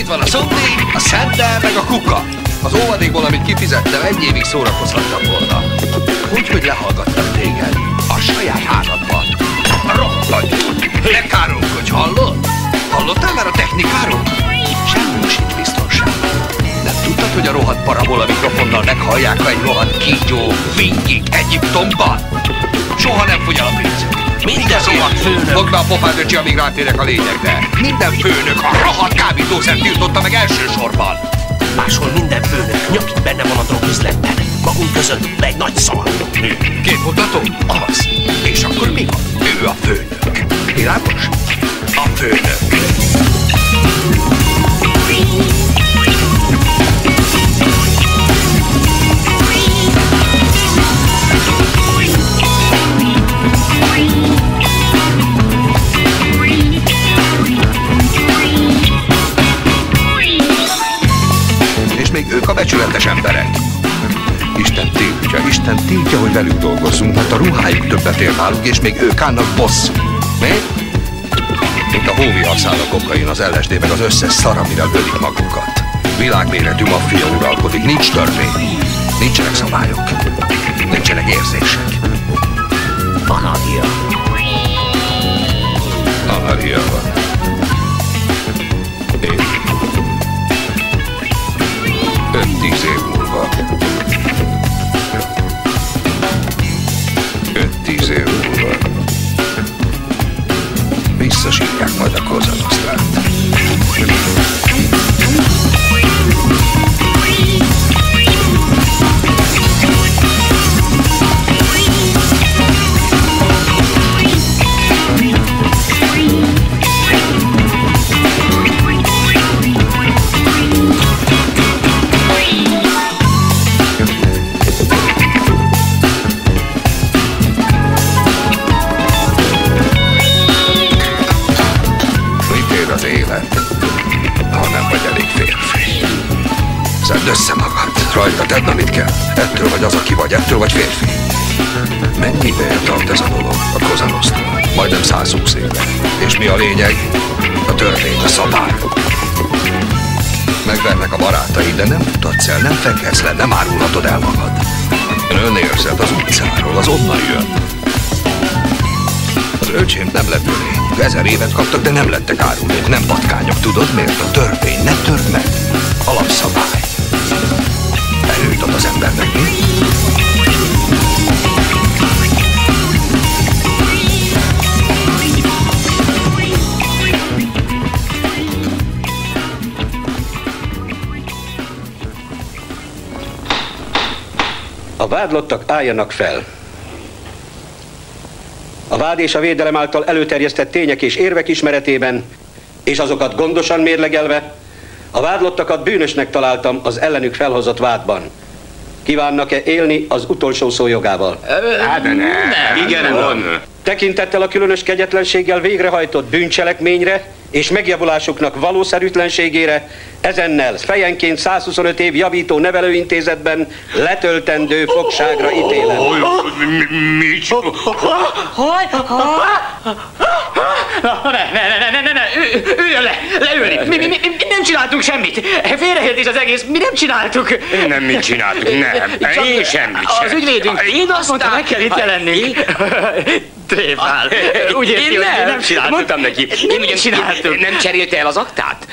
Itt van a szombi, a szendel, meg a kuka. Az óvadékból, amit kifizettem, 1 évig szórakozhattam volna. Úgyhogy lehallgattam téged. A saját házadban. Rohadt! Ne káromkodj, hallod? Hallottál már a technikáról? Semmi sincs biztonság. Nem tudtad, hogy a rohadt parabola mikrofonnal meghallják, ha egy rohadt kígyó vingik Egyiptomban? Soha nem fogy el a pénzed. Minden szóval főnök. Fogd be a pofád, öcsi, amíg rátérek a lényegre. Minden főnök a rohadt kábítószert tiltotta meg elsősorban. Máshol minden főnök nyakig benne van a drogüzletben. Magunk között egy nagy szar. Képmutató? Az. És akkor mi van? Ő a főnök. Világos? A főnök. És még ők a becsületes emberek. Isten tiltja, hogy velük dolgozzunk, mert a ruhájuk többet ér náluk, és még ők állnak bosszú. Mi? Mint a hóvihar a kokain, az LSD, meg az összes szar, amivel ölik magukat. Világméretű maffia uralkodik, nincs törvény, nincsenek szabályok, nincsenek érzések. Anarchia. Anarchia van. Én 5-10 év múlva. 5-10 év múlva visszasírják majd a Cosa Nostrát. Szedd össze magad, rajta tedd, amit kell. Ettől vagy az, aki vagy, ettől vagy férfi. Mennyi ideje tart ez a dolog, a Cosa Nostra? Majdnem 120 éve. És mi a lényeg? A törvény, a szabály. Megvernek a barátaid, de nem mutatsz el, nem fekhetsz le, nem árulhatod el magad. Önérzet az utcáról, az onnan jön. Az öcsém nem lett ölény. 1000 évet kaptak, de nem lettek árulék, nem patkányok. Tudod miért? A törvény, ne törd meg. Alapszabály. Erőt ad az embernek, mi? A vádlottak álljanak fel. A vád és a védelem által előterjesztett tények és érvek ismeretében, és azokat gondosan mérlegelve, a vádlottakat bűnösnek találtam az ellenük felhozott vádban. Kívánnak-e élni az utolsó szó jogával? Hát de nem. Igen, van. Tekintettel a különös kegyetlenséggel végrehajtott bűncselekményre és megjavulásuknak valószerűtlenségére ezennel fejenként 125 év javító nevelőintézetben letöltendő fogságra ítélem. Üljön le! Leülni! Mi nem csináltunk semmit! Félreértés az egész, mi nem csináltuk! Nem mit csináltuk, nem. Én semmit sem. Az ügyvédünk azt mondta, meg kell itt jelennünk. Tréfál. Úgy érti, hogy nem csináltuk. Mondtam neki. Nem csináltuk. Nem cserélte el az aktát?